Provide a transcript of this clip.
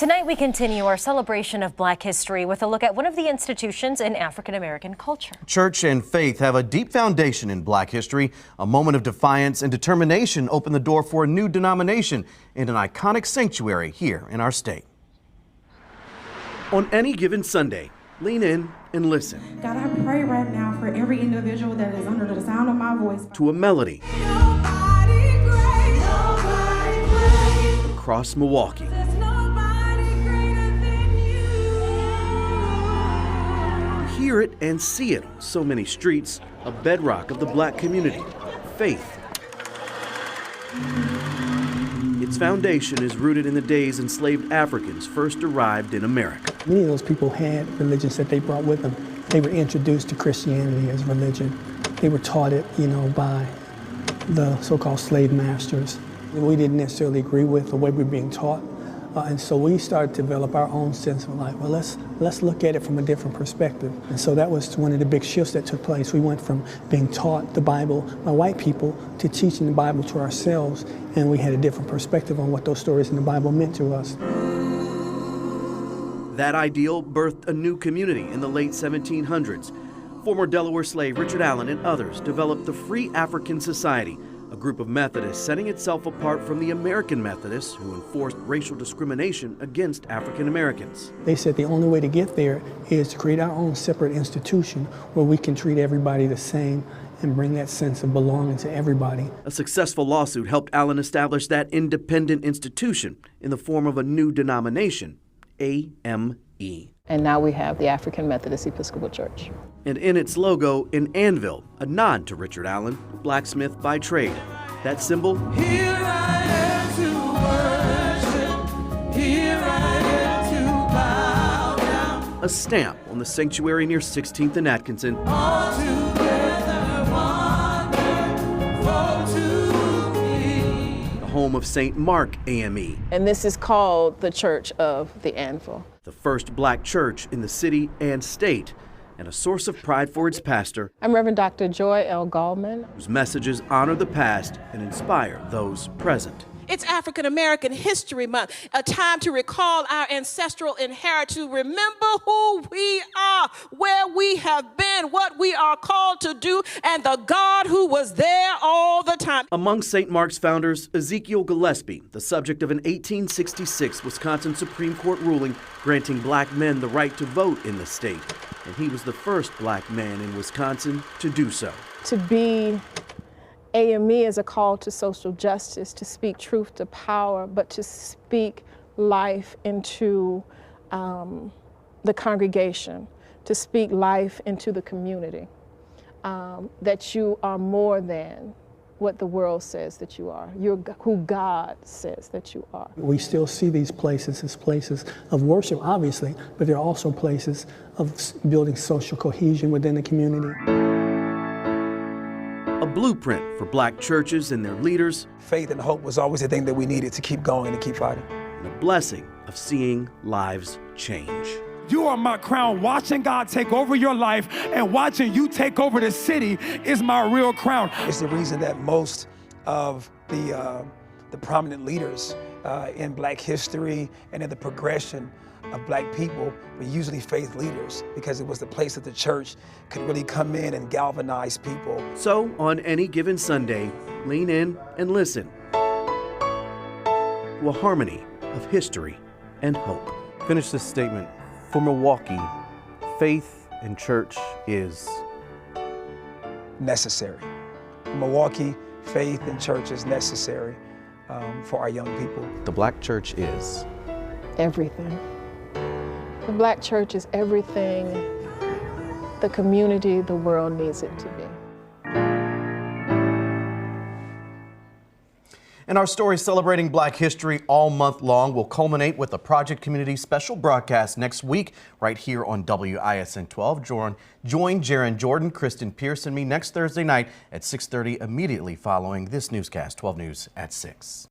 Tonight we continue our celebration of Black history with a look at one of the institutions in African American culture. Church and faith have a deep foundation in Black history. A moment of defiance and determination opened the door for a new denomination in an iconic sanctuary here in our state. On any given Sunday, lean in and listen. God, I pray right now for every individual that is under the sound of my voice. To a melody across Milwaukee. Hear it and see it on so many streets, a bedrock of the Black community, faith. Its foundation is rooted in the days enslaved Africans first arrived in America. Many of those people had religions that they brought with them. They were introduced to Christianity as religion. They were taught it, by the so-called slave masters. We didn't necessarily agree with the way we were being taught. And so we started to develop our own sense of like, well, let's look at it from a different perspective. And so that was one of the big shifts that took place. We went from being taught the Bible by white people to teaching the Bible to ourselves, and we had a different perspective on what those stories in the Bible meant to us. That ideal birthed a new community in the late 1700s. Former Delaware slave Richard Allen and others developed the Free African Society, a group of Methodists setting itself apart from the American Methodists who enforced racial discrimination against African Americans. They said the only way to get there is to create our own separate institution where we can treat everybody the same and bring that sense of belonging to everybody. A successful lawsuit helped Allen establish that independent institution in the form of a new denomination, AME. And now we have the African Methodist Episcopal Church. And in its logo, an anvil, a nod to Richard Allen, blacksmith by trade. That symbol? Here I am to worship. Here I am to bow down. A stamp on the sanctuary near 16th and Atkinson. All together wonderful to me. The home of St. Mark AME. And this is called the Church of the Anvil. The first Black church in the city and state, and a source of pride for its pastor. I'm Reverend Dr. Joy L. Gallman, whose messages honor the past and inspire those present. It's African American History Month, a time to recall our ancestral inheritance, to remember who we are, where we have been, what we are called to do, and the God who was there all the time. Among St. Mark's founders, Ezekiel Gillespie, the subject of an 1866 Wisconsin Supreme Court ruling granting Black men the right to vote in the state. And he was the first Black man in Wisconsin to do so. To be AME is a call to social justice, to speak truth to power, but to speak life into the congregation, to speak life into the community, that you are more than what the world says that you are. You're who God says that you are. We still see these places as places of worship, obviously, but they're also places of building social cohesion within the community. A blueprint for Black churches and their leaders. Faith and hope was always the thing that we needed to keep going and keep fighting. And a blessing of seeing lives change. You are my crown. Watching God take over your life and watching you take over the city is my real crown. It's the reason that most of the prominent leaders in Black history and in the progression of Black people were usually faith leaders, because it was the place that the church could really come in and galvanize people. So on any given Sunday, lean in and listen to a harmony of history and hope. Finish this statement. For Milwaukee, faith and church is necessary. For Milwaukee, faith and church is necessary for our young people. The Black church is everything. The Black church is everything the community, the world needs it to be. And our story celebrating Black history all month long will culminate with a Project Community special broadcast next week right here on WISN 12. Join Jaron Jordan, Kristen Pierce, and me next Thursday night at 6:30 immediately following this newscast, 12 News at 6.